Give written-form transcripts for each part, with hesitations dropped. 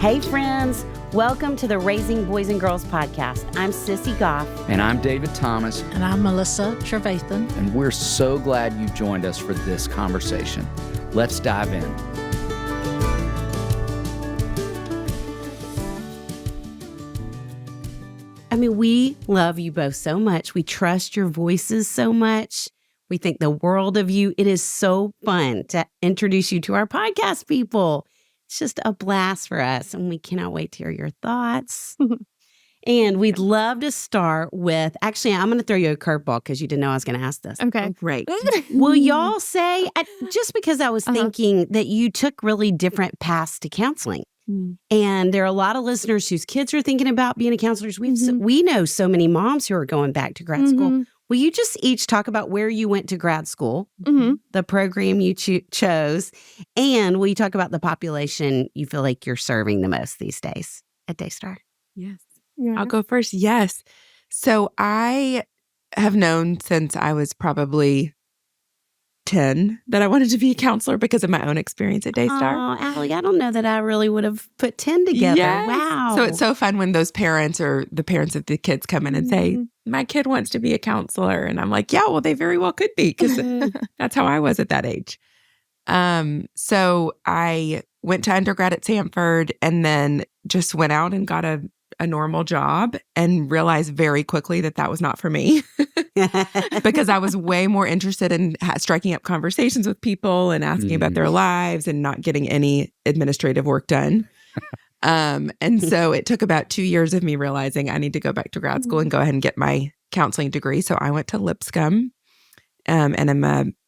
Hey friends, welcome to the Raising Boys and Girls podcast. I'm Sissy Goff. And I'm David Thomas. And I'm Melissa Trevathan. And we're so glad you joined us for this conversation. Let's dive in. I mean, we love you both so much. We trust your voices so much. We think the world of you. It is so fun to introduce you to our podcast people. It's just a blast for us, and we cannot wait to hear your thoughts. And we'd love to start with, actually, I'm going to throw you a curveball because you didn't know I was going to ask this. Okay. Great. Will y'all say, just because I was thinking that you took really different paths to counseling. And there are a lot of listeners whose kids are thinking about being a counselor. We know so many moms who are going back to grad school. Will you just each talk about where you went to grad school, the program you chose, and will you talk about the population you feel like you're serving the most these days at Daystar? Yes. Yeah. I'll go first. Yes. So I have known since I was probably 10 that I wanted to be a counselor because of my own experience at Daystar. Oh, Allye, I don't know that I really would have put 10 together. Yes. Wow. So it's so fun when those parents or the parents of the kids come in and say, my kid wants to be a counselor. And I'm like, yeah, well, they very well could be because that's how I was at that age. So I went to undergrad at Samford and then just went out and got a normal job and realized very quickly that that was not for me because I was way more interested in striking up conversations with people and asking about their lives and not getting any administrative work done. And so it took about 2 years of me realizing I need to go back to grad school and go ahead and get my counseling degree. So I went to Lipscomb and I'm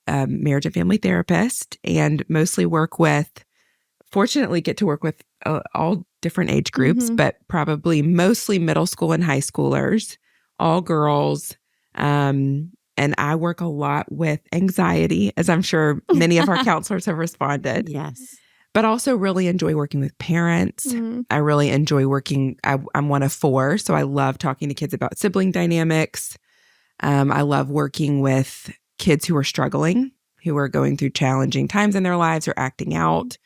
a marriage and family therapist and mostly fortunately get to work with all different age groups, but probably mostly middle school and high schoolers, all girls. And I work a lot with anxiety, as I'm sure many of our counselors have responded. Yes. But also really enjoy working with parents. I really enjoy working. I'm one of 4, so I love talking to kids about sibling dynamics. I love working with kids who are struggling, who are going through challenging times in their lives or acting out.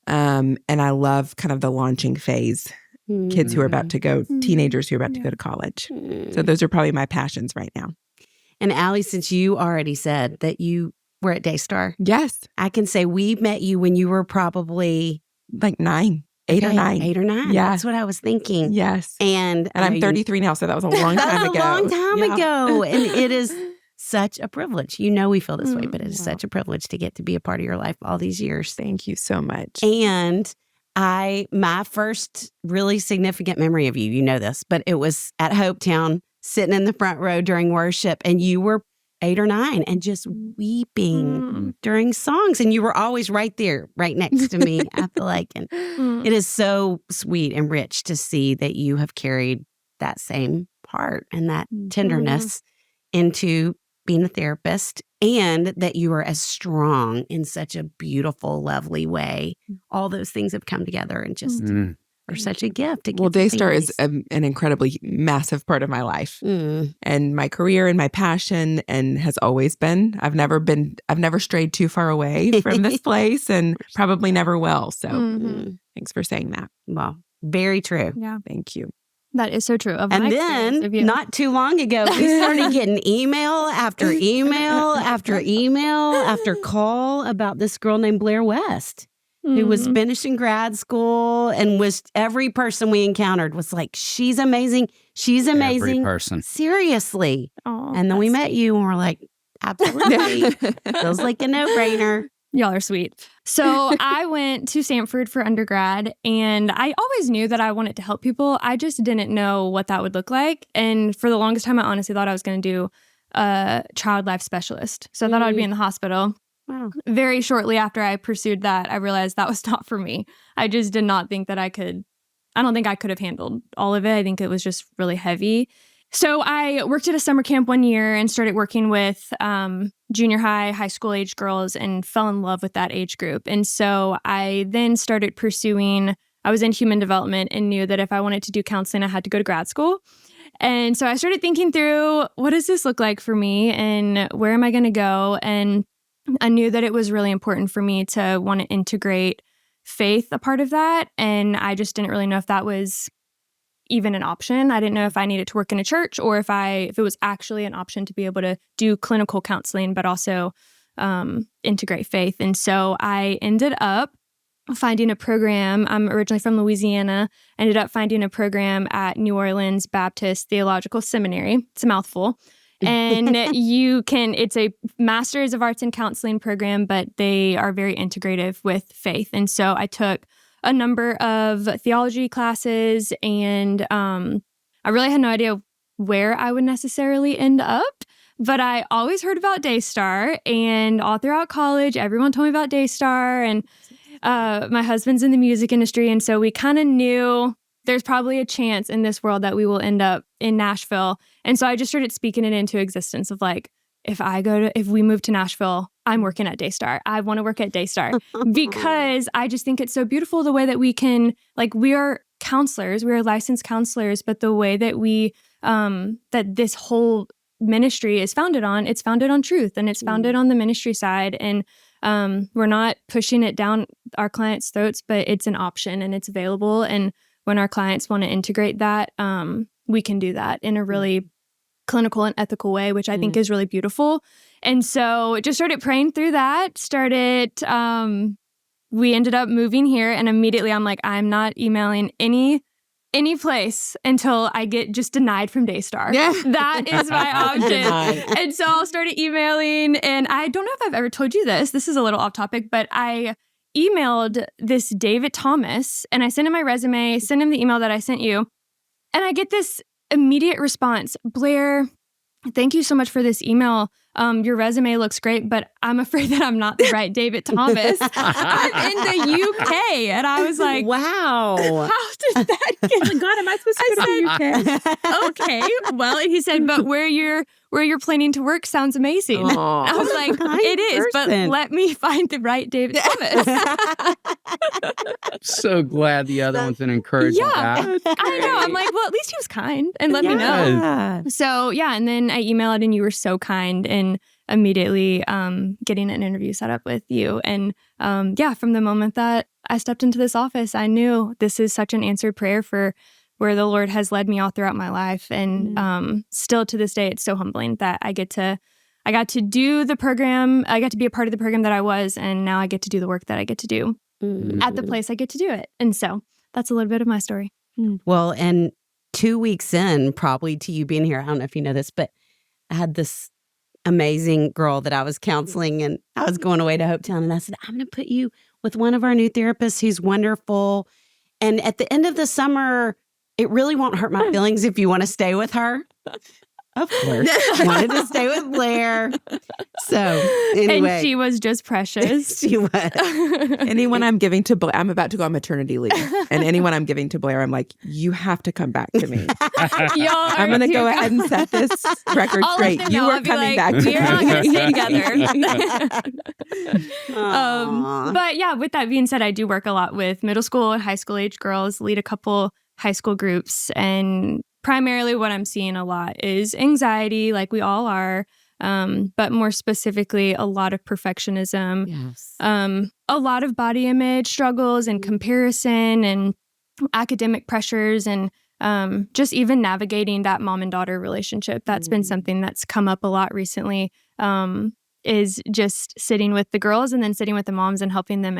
And I love kind of the launching phase, kids who are about to go, teenagers who are about to go to college. So those are probably my passions right now. And Allye, since you already said that you were at Daystar. Yes. I can say we met you when you were probably like 8 or 9. 8 or 9. Yeah. That's what I was thinking. Yes. And I'm 33 now, so that was a long time ago. That was a long time ago. And it is such a privilege. You know we feel this way, but it is such a privilege to get to be a part of your life all these years. Thank you so much. And my first really significant memory of you, you know this, but it was at Hopetown, sitting in the front row during worship, and you were 8 or 9 and just weeping during songs. And you were always right there, right next to me, I feel like. And it is so sweet and rich to see that you have carried that same part and that tenderness into being a therapist, and that you are as strong in such a beautiful, lovely way. All those things have come together and just are such a gift. Well, Daystar is an incredibly massive part of my life and my career and my passion, and has always been. I've never strayed too far away from this place and probably never will. So thanks for saying that. Well, very true. Yeah. Thank you. That is so true. And then, not too long ago, we started getting email after email after email after call about this girl named Blair West, who was finishing grad school and was every person we encountered was like, she's amazing. She's amazing. Every person. Seriously. And then we met you and we're like, absolutely. Feels like a no-brainer. Y'all are sweet. So I went to Samford for undergrad, and I always knew that I wanted to help people. I just didn't know what that would look like. And for the longest time, I honestly thought I was going to do a child life specialist. So I thought I'd be in the hospital. Wow. Very shortly after I pursued that, I realized that was not for me. I just did not think that I don't think I could have handled all of it. I think it was just really heavy. So I worked at a summer camp one year and started working with junior high school age girls and fell in love with that age group. And so I then started I was in human development and knew that if I wanted to do counseling, I had to go to grad school. And so I started thinking through, what does this look like for me and where am I going to go? And I knew that it was really important for me to want to integrate faith a part of that. And I just didn't really know if that was even an option. I didn't know if I needed to work in a church or if it was actually an option to be able to do clinical counseling, but also integrate faith. And so I ended up finding a program. I'm originally from Louisiana. Ended up finding a program at New Orleans Baptist Theological Seminary. It's a mouthful. And it's a Master's of Arts in Counseling program, but they are very integrative with faith. And so I took a number of theology classes, and I really had no idea where I would necessarily end up. But I always heard about Daystar, and all throughout college, everyone told me about Daystar, and my husband's in the music industry, and so we kind of knew there's probably a chance in this world that we will end up in Nashville. And so I just started speaking it into existence of like, if we move to Nashville, I'm working at Daystar. I want to work at Daystar because I just think it's so beautiful the way that we can, like, we are counselors, we are licensed counselors, but the way that that this whole ministry is founded on, it's founded on truth, and it's founded on the ministry side. And we're not pushing it down our clients' throats, but it's an option and it's available. And when our clients want to integrate that, we can do that in a really clinical and ethical way, which I think is really beautiful. And so just started praying through that, we ended up moving here, and immediately I'm like, I'm not emailing any place until I get just denied from Daystar. Yeah. That is my option. And so I started emailing, and I don't know if I've ever told you this. This is a little off topic, but I emailed this David Thomas, and I sent him my resume, sent him the email that I sent you, and I get this immediate response. Blair, thank you so much for this email. Your resume looks great, but I'm afraid that I'm not the right David Thomas. I'm in the UK. And I was like, wow. How did that get? God, am I supposed to go to the UK? Okay. Well, and he said, but where you're planning to work sounds amazing. Aww, I was like, it is, but let me find the right David Thomas. So glad the other one's an encouragement. Yeah, I know. I'm like, well, at least he was kind and let me know. So yeah, and then I emailed, and you were so kind, and immediately getting an interview set up with you. And from the moment that I stepped into this office, I knew this is such an answered prayer for where the Lord has led me all throughout my life. And still to this day, it's so humbling that I got to do the program. I got to be a part of the program that I was, and now I get to do the work that I get to do at the place I get to do it. And so that's a little bit of my story. Well, and 2 weeks in, probably to you being here, I don't know if you know this, but I had this amazing girl that I was counseling, and I was going away to Hopetown, and I said, I'm going to put you with one of our new therapists who's wonderful. And at the end of the summer, it really won't hurt my feelings if you want to stay with her. Of course. Wanted to stay with Blair. So anyway. And she was just precious. She was. Anyone I'm giving to Blair, I'm about to go on maternity leave. And anyone I'm giving to Blair, I'm like, you have to come back to me. I'm going to go ahead and set this record straight. You are coming back to me. We're not going to stay together. But yeah, with that being said, I do work a lot with middle school and high school age girls, lead a couple high school groups, and primarily what I'm seeing a lot is anxiety, like we all are, but more specifically, a lot of perfectionism, a lot of body image struggles and comparison and academic pressures, and just even navigating that mom and daughter relationship. That's been something that's come up a lot recently, is just sitting with the girls and then sitting with the moms and helping them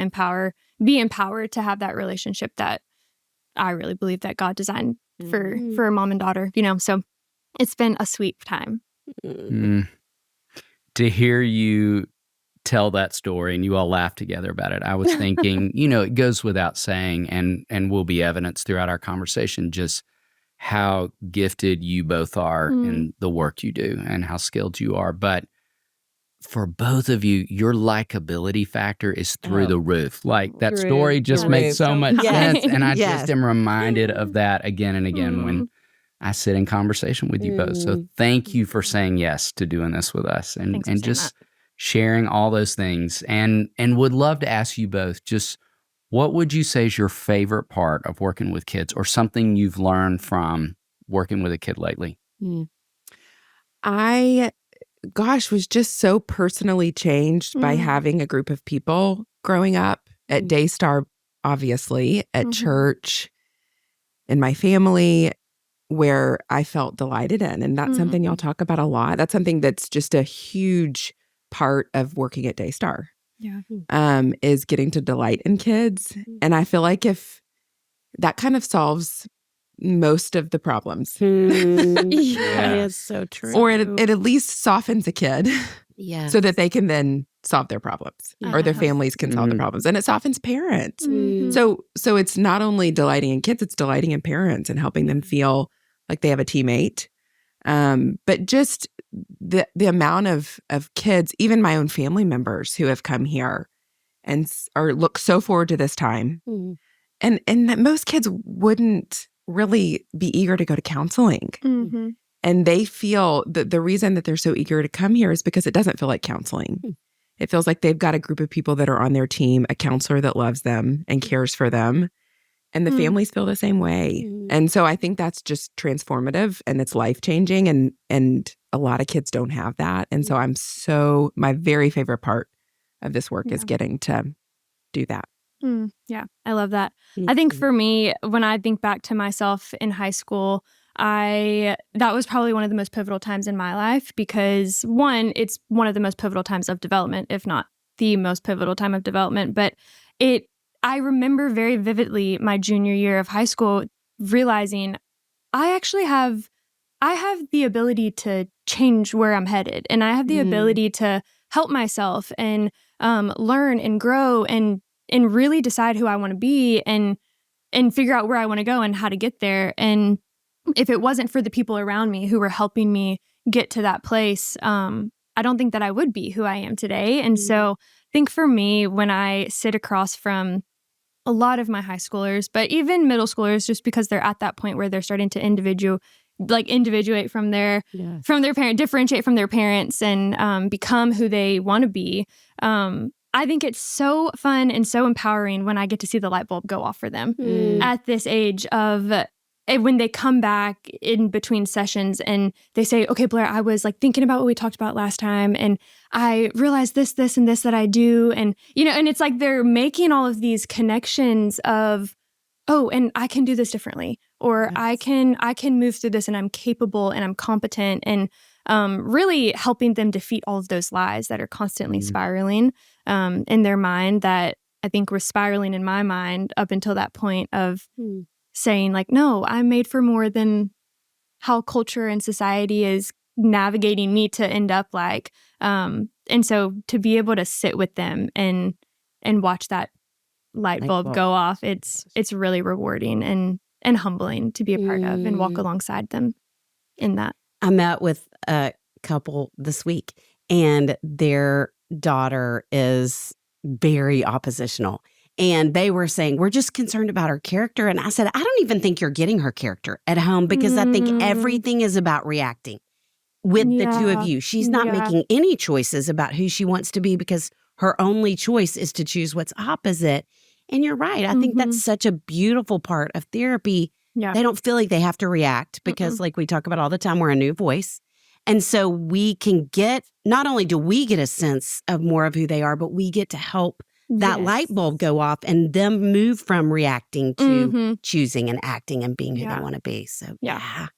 be empowered to have that relationship that I really believe that God designed for a mom and daughter, so it's been a sweet time. To hear you tell that story and you all laugh together about it, I was thinking, it goes without saying, and will be evidence throughout our conversation, just how gifted you both are in the work you do and how skilled you are. But for both of you, your likability factor is through the roof. Like that story just makes so much sense. And I just am reminded of that again and again when I sit in conversation with you both. So thank you for saying yes to doing this with us and just sharing all those things. And would love to ask you both, just what would you say is your favorite part of working with kids, or something you've learned from working with a kid lately? Was just so personally changed by having a group of people growing up at Daystar. obviously, at church, in my family, where I felt delighted in. And that's something y'all talk about a lot. That's something that's just a huge part of working at Daystar. Yeah. Is getting to delight in kids. And I feel like if that kind of solves most of the problems. It's so true. Or it at least softens a kid so that they can then solve their problems or their families can solve their problems. And it softens parents. So it's not only delighting in kids, it's delighting in parents and helping them feel like they have a teammate. But just the amount of kids, even my own family members who have come here and look so forward to this time. And that most kids wouldn't really be eager to go to counseling. And they feel that the reason that they're so eager to come here is because it doesn't feel like counseling. It feels like they've got a group of people that are on their team, a counselor that loves them and cares for them. And the families feel the same way. And so I think that's just transformative and it's life-changing. And a lot of kids don't have that. And so my very favorite part of this work is getting to do that. Yeah, I love that. I think for me, when I think back to myself in high school, that was probably one of the most pivotal times in my life because one, it's one of the most pivotal times of development, if not the most pivotal time of development. But I remember very vividly my junior year of high school realizing I have the ability to change where I'm headed, and I have the ability to help myself and learn and grow and really decide who I want to be and figure out where I want to go and how to get there. And if it wasn't for the people around me who were helping me get to that place, I don't think that I would be who I am today. And so I think for me, when I sit across from a lot of my high schoolers, but even middle schoolers, just because they're at that point where they're starting to individuate from their parent, differentiate from their parents and become who they want to be. I think it's so fun and so empowering when I get to see the light bulb go off for them at this age of when they come back in between sessions and they say, okay, Blair, I was like thinking about what we talked about last time and I realized this, and this that I do. And, and it's like they're making all of these connections of, oh, and I can do this differently, or I can move through this and I'm capable and I'm competent and really helping them defeat all of those lies that are constantly spiraling in their mind that I think were spiraling in my mind up until that point of saying like, no, I'm made for more than how culture and society is navigating me to end up like. And so to be able to sit with them and watch that light bulb go off, it's really rewarding and humbling to be a part of and walk alongside them in that. I met with a couple this week and their daughter is very oppositional. And they were saying, we're just concerned about her character. And I said, I don't even think you're getting her character at home because I think everything is about reacting with the two of you. She's not making any choices about who she wants to be because her only choice is to choose what's opposite. And you're right. I think that's such a beautiful part of therapy. Yeah. They don't feel like they have to react because like we talk about all the time, we're a new voice. And so we can not only do we get a sense of more of who they are, but we get to help that light bulb go off and them move from reacting to choosing and acting and being who they want to be. So I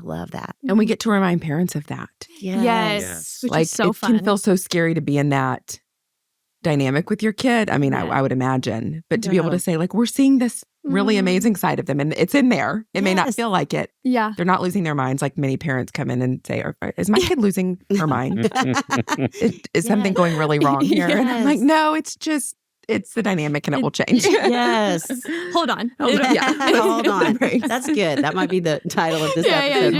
love that. And we get to remind parents of that. Yes. Which like is so it fun. can feel so scary to be in that dynamic with your kid. I mean, I would imagine, but to be able to say like, we're seeing this really amazing side of them and it's in there. It may not feel like it. Yeah. They're not losing their minds. Like many parents come in and say, is my kid losing her mind? Is something going really wrong here? And I'm like, no, it's the dynamic and it will change. Yes. Hold on. Hold on. That's good. That might be the title of this episode.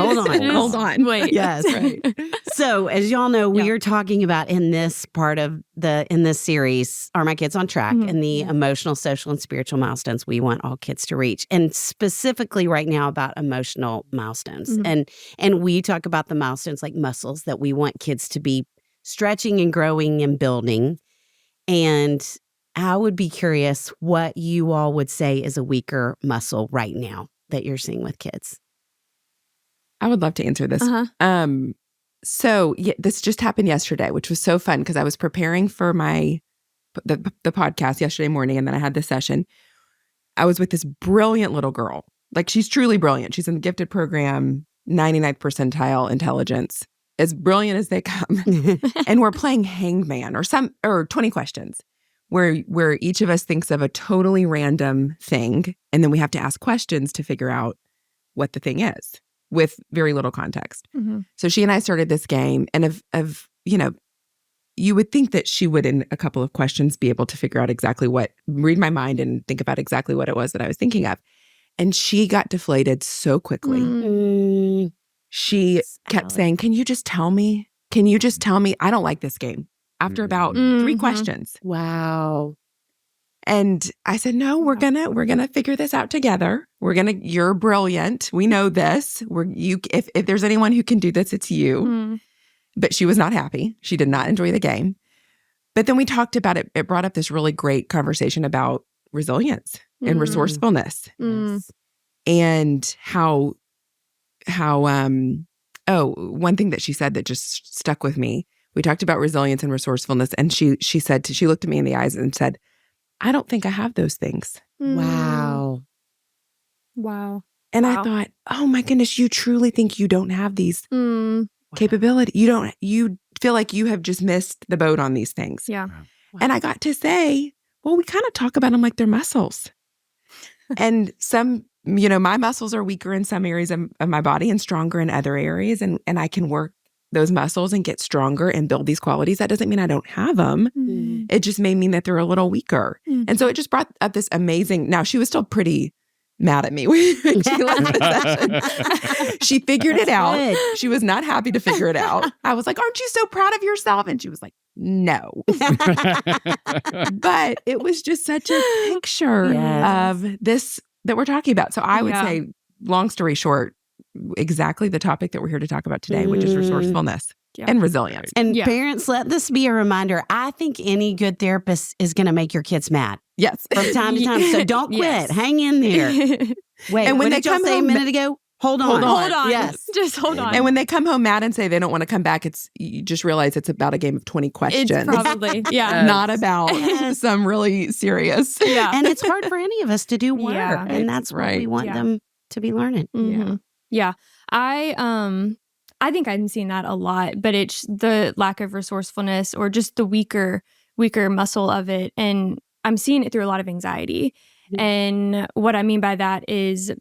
Hold on. Wait. Yes. Right. So as y'all know, we are talking about in this part of in this series, Are My Kids on Track? And the emotional, social, and spiritual milestones we want all kids to reach. And specifically right now about emotional milestones. And we talk about the milestones like muscles that we want kids to be stretching and growing and building. And I would be curious what you all would say is a weaker muscle right now that you're seeing with kids. I would love to answer this. So this just happened yesterday, which was so fun because I was preparing for the podcast yesterday morning and then I had this session. I was with this brilliant little girl. Like, she's truly brilliant. She's in the gifted program, 99th percentile intelligence, as brilliant as they come. And we're playing hangman or 20 questions where each of us thinks of a totally random thing. And then we have to ask questions to figure out what the thing is with very little context. Mm-hmm. So she and I started this game, and you would think that she would, in a couple of questions, be able to figure out read my mind and think about exactly what it was that I was thinking of. And she got deflated so quickly. Mm. She kept saying, can you just tell me? Can you just tell me? I don't like this game. After about 3 questions. Wow. And I said, no, we're gonna figure this out together. You're brilliant. We know this. If there's anyone who can do this, it's you. Mm. But she was not happy. She did not enjoy the game. But then we talked about it. It brought up this really great conversation about resilience and resourcefulness. Mm. And how one thing that she said that just stuck with me. We talked about resilience and resourcefulness, and she looked at me in the eyes and said, I don't think I have those things. Wow. Wow. And I thought, oh my goodness, you truly think you don't have these capabilities. You feel like you have just missed the boat on these things. Yeah. Wow. And I got to say, well, we kind of talk about them like they're muscles. And some, my muscles are weaker in some areas of my body and stronger in other areas. And I can work those muscles and get stronger and build these qualities. That doesn't mean I don't have them. Mm. It just may mean that they're a little weaker. Mm. And so it just brought up this amazing, now she was still pretty mad at me when she left the session. She figured it out. Good. She was not happy to figure it out. I was like, aren't you so proud of yourself? And she was like, no. But it was just such a picture of this that we're talking about. So I would say, long story short, exactly the topic that we're here to talk about today, which is resourcefulness and resilience. And parents, let this be a reminder. I think any good therapist is going to make your kids mad. Yes. From time to time. So don't quit. Hang in there. Wait, and when what they did y'all come say home, a minute ago? Hold on. Yes. Just hold on. And when they come home mad and say they don't want to come back, you just realize it's about a game of 20 questions. It's probably, not about some really serious. Yeah. And it's hard for any of us to do work. Yeah, and that's what we want them to be learning. Mm-hmm. Yeah. I think I'm seeing that a lot, but it's the lack of resourcefulness or just the weaker muscle of it. And I'm seeing it through a lot of anxiety. Mm-hmm. And what I mean by that is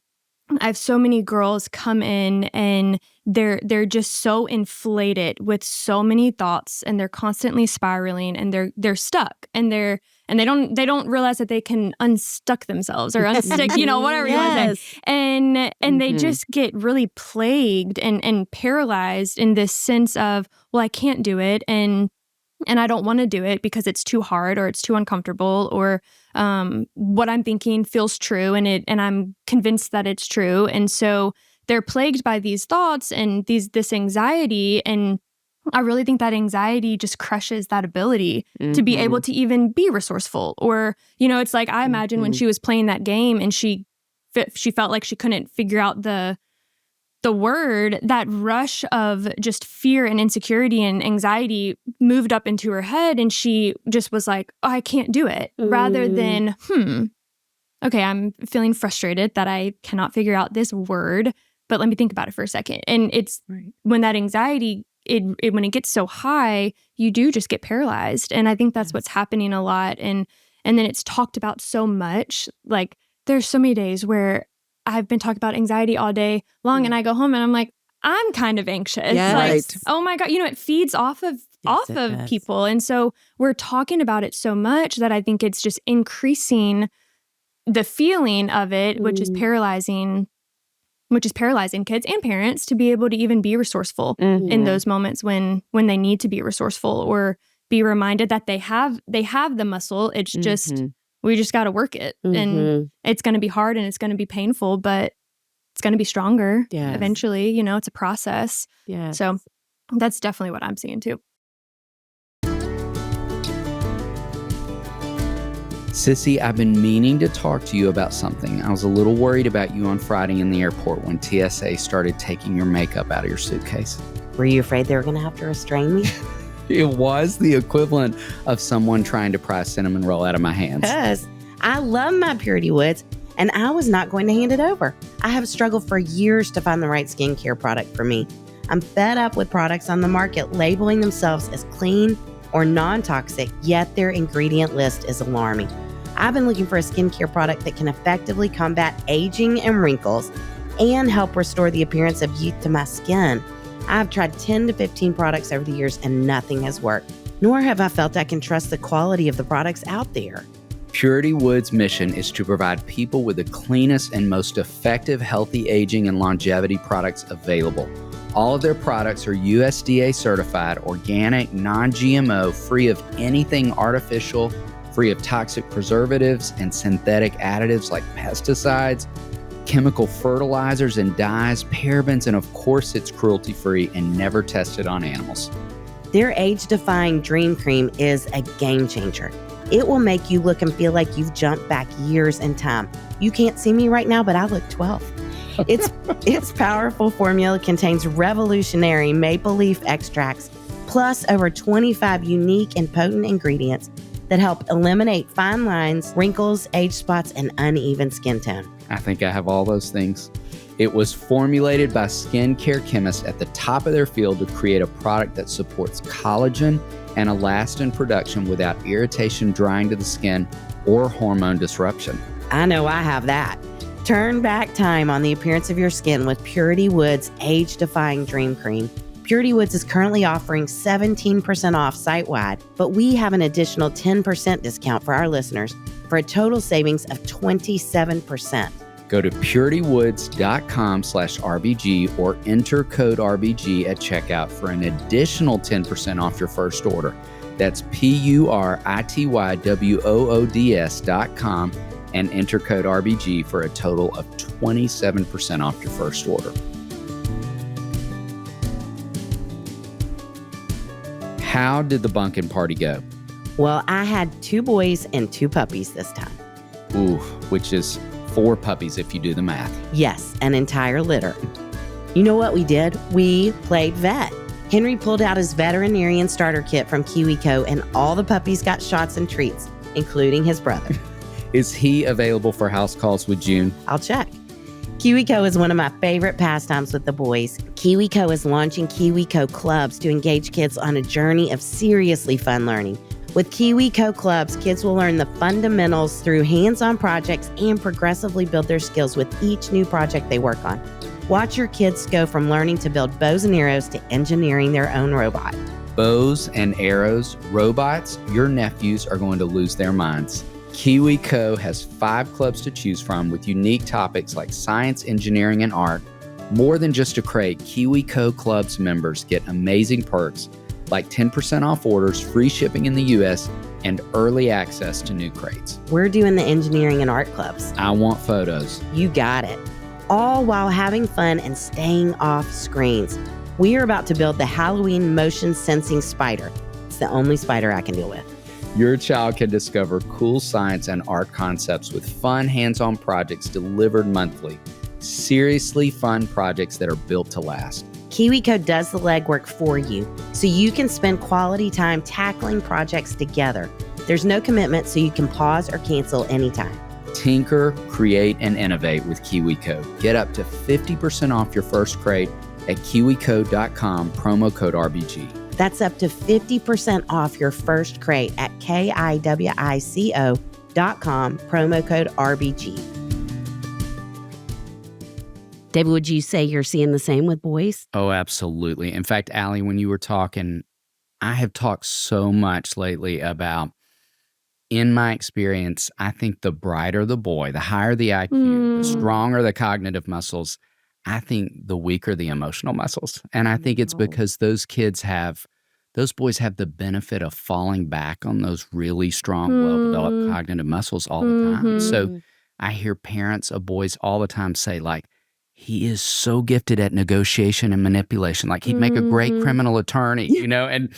I have so many girls come in and they're just so inflated with so many thoughts, and they're constantly spiraling, and they're stuck, and they don't realize that they can unstuck themselves or unstick, whatever you want to say. And they just get really plagued and paralyzed in this sense of, well, I can't do it, and I don't want to do it because it's too hard or it's too uncomfortable, or what I'm thinking feels true, and I'm convinced that it's true. And so they're plagued by these thoughts and this anxiety. And I really think that anxiety just crushes that ability to be able to even be resourceful. Or, it's like, I imagine when she was playing that game and she felt like she couldn't figure out the word, that rush of just fear and insecurity and anxiety moved up into her head, and she just was like, oh, I can't do it. Rather than, okay, I'm feeling frustrated that I cannot figure out this word, but let me think about it for a second. And it's when that anxiety, when it gets so high, you do just get paralyzed. And I think that's what's happening a lot. And then it's talked about so much. Like, there's so many days where I've been talking about anxiety all day long, and I go home and I'm like, I'm kind of anxious. Yes. Oh my God, it feeds off of people. And so we're talking about it so much that I think it's just increasing the feeling of it, which is paralyzing kids and parents to be able to even be resourceful in those moments when they need to be resourceful, or be reminded that they have the muscle. It's just, we just got to work it. And it's going to be hard and it's going to be painful, but it's going to be stronger eventually. It's a process. Yeah. So that's definitely what I'm seeing too. Sissy, I've been meaning to talk to you about something. I was a little worried about you on Friday in the airport when TSA started taking your makeup out of your suitcase. Were you afraid they were going to have to restrain me? It was the equivalent of someone trying to pry a cinnamon roll out of my hands. Because I love my Purity Woods, and I was not going to hand it over. I have struggled for years to find the right skincare product for me. I'm fed up with products on the market labeling themselves as clean or non-toxic, yet their ingredient list is alarming. I've been looking for a skincare product that can effectively combat aging and wrinkles and help restore the appearance of youth to my skin. I've tried 10 to 15 products over the years and nothing has worked, nor have I felt I can trust the quality of the products out there. Purity Wood's mission is to provide people with the cleanest and most effective healthy aging and longevity products available. All of their products are USDA certified, organic, non-GMO, free of anything artificial, free of toxic preservatives and synthetic additives like pesticides, chemical fertilizers and dyes, parabens, and of course it's cruelty-free and never tested on animals. Their age-defying Dream Cream is a game changer. It will make you look and feel like you've jumped back years in time. You can't see me right now, but I look 12. Its powerful formula contains revolutionary maple leaf extracts, plus over 25 unique and potent ingredients that help eliminate fine lines, wrinkles, age spots, and uneven skin tone. I think I have all those things. It was formulated by skincare chemists at the top of their field to create a product that supports collagen and elastin production without irritation, drying to the skin, or hormone disruption. I know I have that. Turn back time on the appearance of your skin with Purity Wood's age-defying Dream Cream. Purity Woods is currently offering 17% off site-wide, but we have an additional 10% discount for our listeners for a total savings of 27%. Go to puritywoods.com/RBG or enter code RBG at checkout for an additional 10% off your first order. That's puritywoods.com and enter code RBG for a total of 27% off your first order. How did the bunkin party go? Well, I had 2 boys and 2 puppies this time. Ooh, which is 4 puppies if you do the math. Yes, an entire litter. You know what we did? We played vet. Henry pulled out his veterinarian starter kit from KiwiCo, and all the puppies got shots and treats, including his brother. Is he available for house calls with June? I'll check. KiwiCo is one of my favorite pastimes with the boys. KiwiCo is launching KiwiCo Clubs to engage kids on a journey of seriously fun learning. With KiwiCo Clubs, kids will learn the fundamentals through hands-on projects and progressively build their skills with each new project they work on. Watch your kids go from learning to build bows and arrows to engineering their own robot. Bows and arrows, robots, your nephews are going to lose their minds. KiwiCo has 5 clubs to choose from with unique topics like science, engineering, and art. More than just a crate, KiwiCo Clubs members get amazing perks like 10% off orders, free shipping in the U.S., and early access to new crates. We're doing the engineering and art clubs. I want photos. You got it. All while having fun and staying off screens. We are about to build the Halloween motion sensing spider. It's the only spider I can deal with. Your child can discover cool science and art concepts with fun hands-on projects delivered monthly. Seriously fun projects that are built to last. KiwiCo does the legwork for you, so you can spend quality time tackling projects together. There's no commitment, so you can pause or cancel anytime. Tinker, create, and innovate with KiwiCo. Get up to 50% off your first crate at kiwico.com, promo code RBG. That's up to 50% off your first crate at kiwico.com, promo code RBG. David, would you say you're seeing the same with boys? Oh, absolutely. In fact, Allye, when you were talking, I have talked so much lately about, in my experience, I think the brighter the boy, the higher the IQ, the stronger the cognitive muscles, I think the weaker the emotional muscles. And I think it's because those boys have the benefit of falling back on those really strong, well-developed cognitive muscles all the time. So I hear parents of boys all the time say, like, he is so gifted at negotiation and manipulation. Like, he'd make a great criminal attorney, you know? And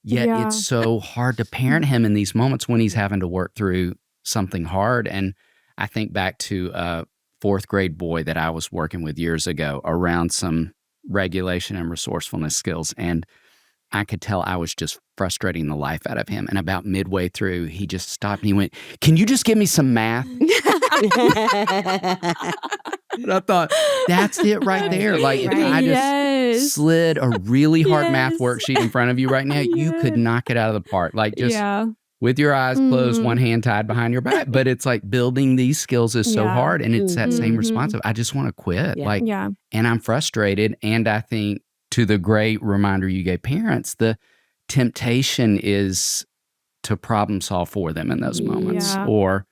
yet it's so hard to parent him in these moments when he's having to work through something hard. And I think back to a 4th grade boy that I was working with years ago around some regulation and resourcefulness skills. And I could tell I was just frustrating the life out of him. And about midway through, he just stopped and he went, "Can you just give me some math?" And I thought, that's it right there. Like, if I just slid a really hard math worksheet in front of you right now, you could knock it out of the park. Like, just with your eyes closed, one hand tied behind your back. But it's like building these skills is so hard. And it's that same response of, I just want to quit. And I'm frustrated. And I think, to the great reminder you gave parents, the temptation is to problem solve for them in those moments, or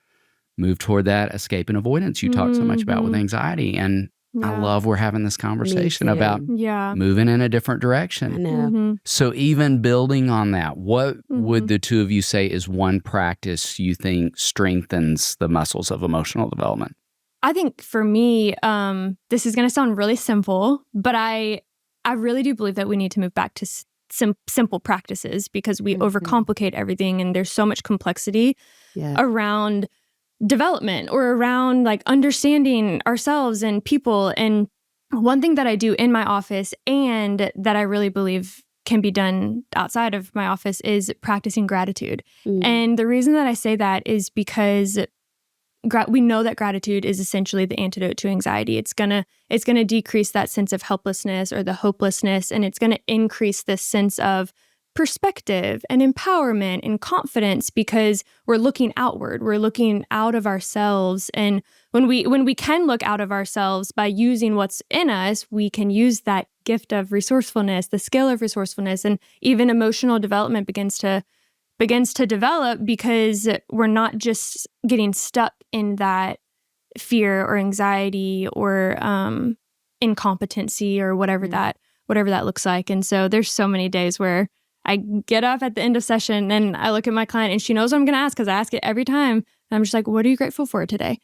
move toward that escape and avoidance you talk so much about with anxiety. And I love we're having this conversation about moving in a different direction. I know. So even building on that, what would the two of you say is one practice you think strengthens the muscles of emotional development? I think for me, this is going to sound really simple, but I really do believe that we need to move back to simple practices, because we overcomplicate everything, and there's so much complexity around development or around like understanding ourselves and people. And one thing that I do in my office and that I really believe can be done outside of my office is practicing gratitude. And the reason that I say that is because we know that gratitude is essentially the antidote to anxiety. It's gonna decrease that sense of helplessness or the hopelessness, and it's gonna increase this sense of perspective and empowerment and confidence, because we're looking outward. We're looking out of ourselves. And when we can look out of ourselves by using what's in us, we can use that gift of resourcefulness, the skill of resourcefulness, and even emotional development begins to develop, because we're not just getting stuck in that fear or anxiety or incompetency or whatever that looks like. And so there's so many days where I get up at the end of session and I look at my client, and she knows what I'm going to ask because I ask it every time. And I'm just like, "What are you grateful for today?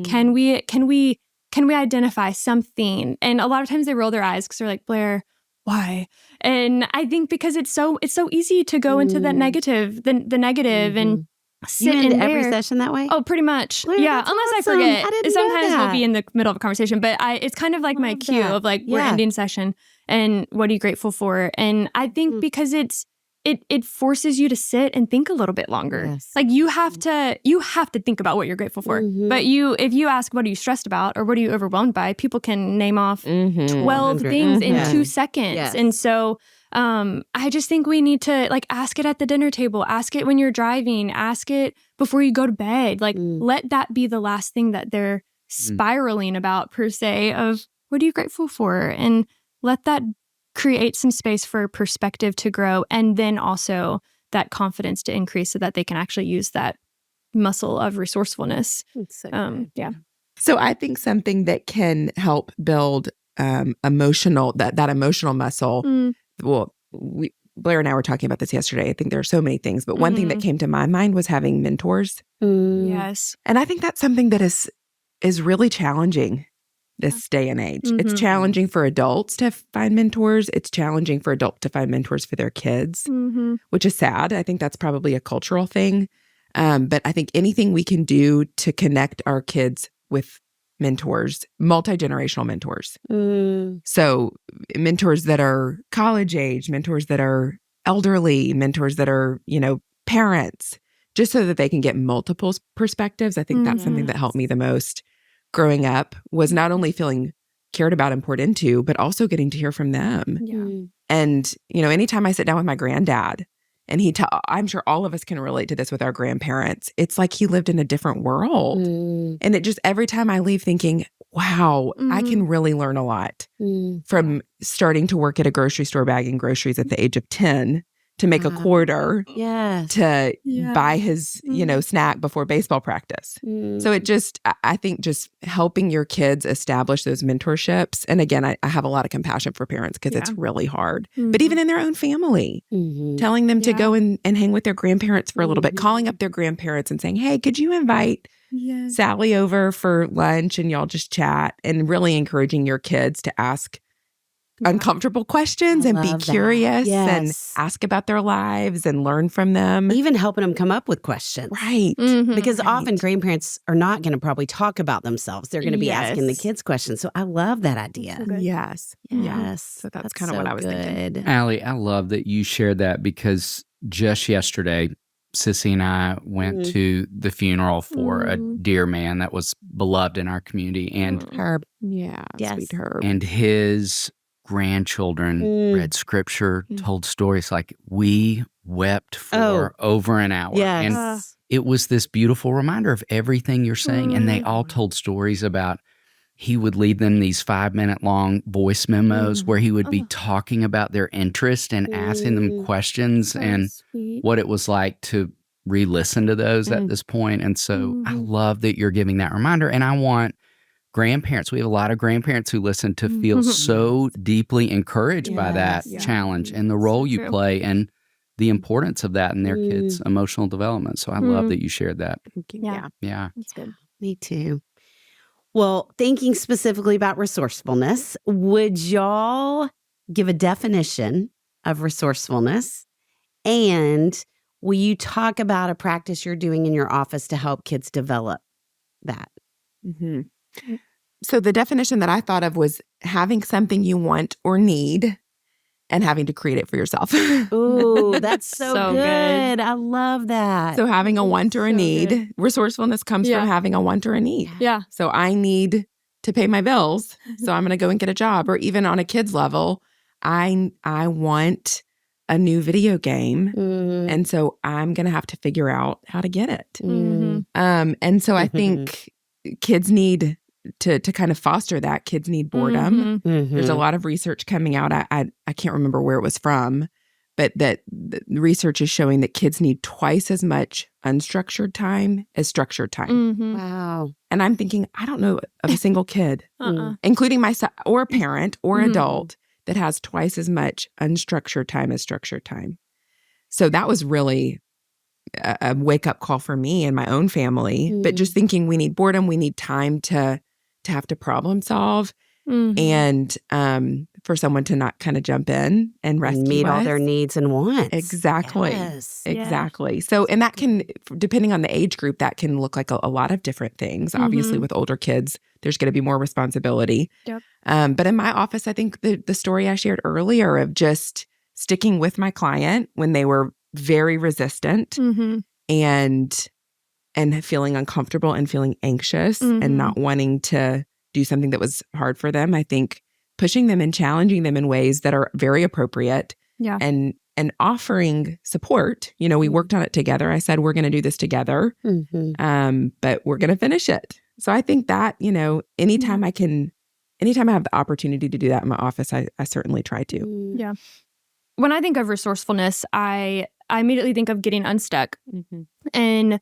Can we identify something?" And a lot of times they roll their eyes because they're like, "Blair, why?" And I think because it's so easy to go into that negative, the negative, and sit you end in every there. Session that way? Oh, pretty much. Blair, yeah, that's unless awesome. I forget. I didn't know Sometimes that. we'll be in the middle of a conversation, but it's kind of like my cue of like, we're ending session and what are you grateful for? And I think because it forces you to sit and think a little bit longer. Yes. Like you have to think about what you're grateful for. But if you ask, what are you stressed about or what are you overwhelmed by, people can name off 12 things in 2 seconds. Yes. And so I just think we need to like ask it at the dinner table, ask it when you're driving, ask it before you go to bed. Like let that be the last thing that they're spiraling about, per se, of what are you grateful for? And let that create some space for perspective to grow, and then also that confidence to increase so that they can actually use that muscle of resourcefulness. So I think something that can help build emotional muscle. Well, Blair and I were talking about this yesterday. I think there are so many things, but one thing that came to my mind was having mentors. Yes. And I think that's something that is really challenging this day and age. It's challenging for adults to find mentors. It's challenging for adults to find mentors for their kids, which is sad. I think that's probably a cultural thing. But I think anything we can do to connect our kids with mentors, multi-generational mentors. So mentors that are college age, mentors that are elderly, mentors that are, parents, just so that they can get multiple perspectives. I think that's something that helped me the most growing up, was not only feeling cared about and poured into, but also getting to hear from them. And, anytime I sit down with my granddad and I'm sure all of us can relate to this with our grandparents. It's like he lived in a different world. And it just, every time I leave thinking, wow, I can really learn a lot from starting to work at a grocery store bagging groceries at the age of 10 to make a quarter to buy his, snack before baseball practice. So it just, I think just helping your kids establish those mentorships. And again, I have a lot of compassion for parents because it's really hard. But even in their own family, telling them to go and hang with their grandparents for a little bit, calling up their grandparents and saying, "Hey, could you invite Sally over for lunch and y'all just chat?" And really encouraging your kids to ask uncomfortable questions I and be love that. curious and Yes. ask about their lives and learn from them. Even helping them come up with questions. Right. Because Right. often grandparents are not going to probably talk about themselves. They're going to be asking the Yes. kids questions. So I love that idea. so good. Yes. Yes. Yeah. So that's kind of what I was thinking. Allye, I love that you shared that because just yesterday, Sissy and I went to the funeral for a dear man that was beloved in our community, and Herb. Yeah. Yes. Sweet Herb. and his grandchildren read scripture, told stories. Like, we wept for over an hour. Yes. And it was this beautiful reminder of everything you're saying. And they all told stories about, he would leave them these 5-minute long voice memos where he would be talking about their interest and asking them questions and sweet. what it was like to re-listen to those at this point. And so I love that you're giving that reminder. And I want grandparents, we have a lot of grandparents who listen, to feel so deeply encouraged by that challenge and the role you play and the importance of that in their kids' emotional development. So I love that you shared that. Yeah. Yeah. That's good. Me too. Well, thinking specifically about resourcefulness, would y'all give a definition of resourcefulness? And will you talk about a practice you're doing in your office to help kids develop that? So the definition that I thought of was having something you want or need and having to create it for yourself. Ooh, that's so, So good. good. I love that. So having a want or a So need, good. resourcefulness comes Yeah. from having a want or a need. Yeah. So I need to pay my bills, so I'm going to go and get a job. Or even on a kid's level, I want a new video game, and so I'm going to have to figure out how to get it. And so I think kids need to kind of foster that. Kids need boredom. There's a lot of research coming out. I can't remember where it was from, but that the research is showing that kids need twice as much unstructured time as structured time. Wow. And I'm thinking, I don't know of a single kid, including myself or a parent or adult, that has twice as much unstructured time as structured time. So that was really a wake-up call for me and my own family. But just thinking, we need boredom, we need time to have to problem solve, and for someone to not kind of jump in and rescue Meet all us. their needs and wants. Exactly. Yes. Exactly. So, and that can, depending on the age group, that can look like a lot of different things. Obviously, with older kids, there's going to be more responsibility. Yep. But in my office, I think the story I shared earlier of just sticking with my client when they were very resistant and feeling uncomfortable and feeling anxious and not wanting to do something that was hard for them. I think pushing them and challenging them in ways that are very appropriate. Yeah. And offering support. You know, we worked on it together. I said, we're going to do this together, but we're going to finish it. So I think that, you know, anytime I have the opportunity to do that in my office, I certainly try to. Yeah. When I think of resourcefulness, I immediately think of getting unstuck. And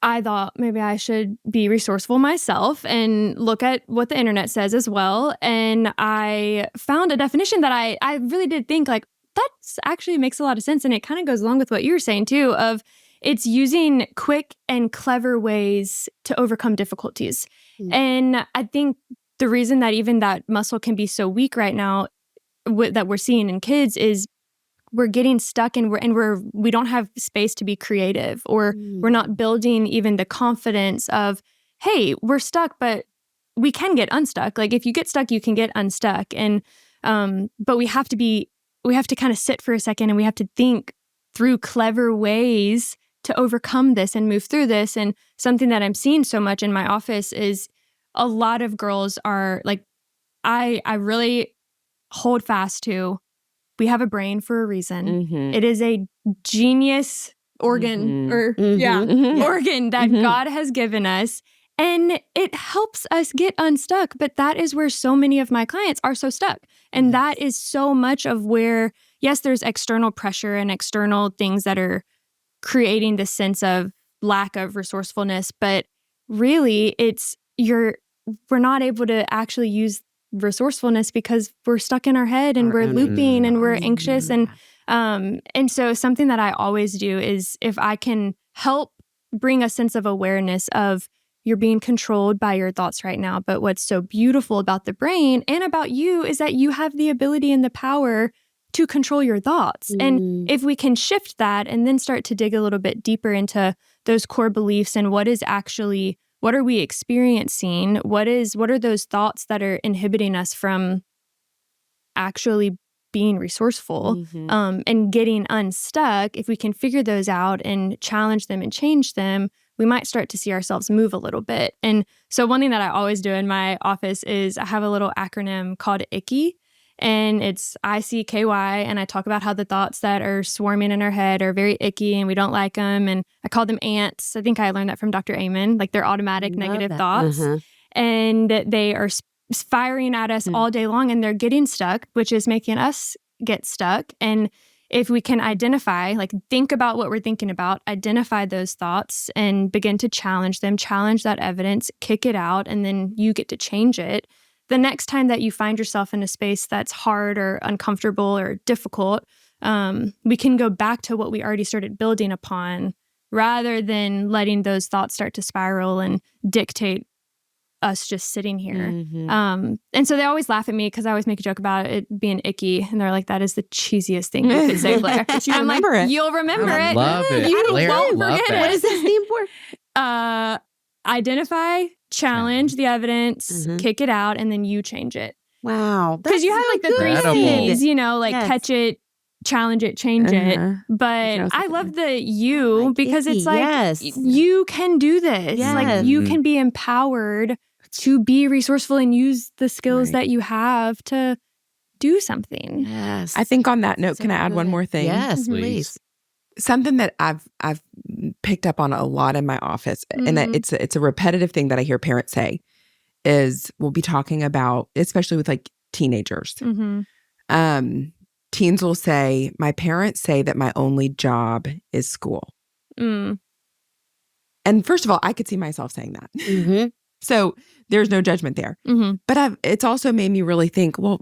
I thought maybe I should be resourceful myself and look at what the internet says as well. And I found a definition that I really did think like, that's actually makes a lot of sense. And it kind of goes along with what you were saying too, of it's using quick and clever ways to overcome difficulties. And I think the reason that even that muscle can be so weak right now that we're seeing in kids is we're getting stuck and we don't have space to be creative, or we're not building even the confidence of, hey, we're stuck, but we can get unstuck. Like if you get stuck, you can get unstuck. And but we have to kind of sit for a second and we have to think through clever ways to overcome this and move through this. And something that I'm seeing so much in my office is a lot of girls are like, I really hold fast to, we have a brain for a reason. It is a genius organ organ that God has given us. And it helps us get unstuck. But that is where so many of my clients are so stuck. And that is so much of where, yes, there's external pressure and external things that are creating this sense of lack of resourcefulness. But really, we're not able to actually use resourcefulness because we're stuck in our head and we're looping and we're anxious. And so something that I always do is if I can help bring a sense of awareness of you're being controlled by your thoughts right now. But what's so beautiful about the brain and about you is that you have the ability and the power to control your thoughts. And if we can shift that and then start to dig a little bit deeper into those core beliefs and what are we experiencing? What are those thoughts that are inhibiting us from actually being resourceful and getting unstuck? If we can figure those out and challenge them and change them, we might start to see ourselves move a little bit. And so one thing that I always do in my office is I have a little acronym called ICKY, and it's ICKY, and I talk about how the thoughts that are swarming in our head are very icky and we don't like them, and I call them ants. I think I learned that from Dr. Amen, like they're automatic negative thoughts, and they are firing at us all day long, and they're getting stuck, which is making us get stuck. And if we can identify, like think about what we're thinking about, identify those thoughts and begin to challenge them, challenge that evidence, kick it out, and then you get to change it. The next time that you find yourself in a space that's hard or uncomfortable or difficult, we can go back to what we already started building upon rather than letting those thoughts start to spiral and dictate us just sitting here. And so they always laugh at me because I always make a joke about it being icky. And they're like, that is the cheesiest thing you could say, Blair. You remember it. You'll remember it. Love it. You Blair, won't love forget that. it. What does that stand for? Identify, challenge the evidence, kick it out, and then you change it. Wow. Because you have like the three Incredible. C's, like catch it, challenge it, change it. But I love the you Like because icky, it's like yes. you can do this. Yes. Like you can be empowered to be resourceful and use the skills that you have to do something. Yes. I think on that note, So can I add one good. more thing? Yes, Please. please. Something that I've picked up on a lot in my office, and it's a repetitive thing that I hear parents say, is we'll be talking about, especially with like teenagers. Teens will say, my parents say that my only job is school. And first of all, I could see myself saying that. So there's no judgment there. But it's also made me really think, well,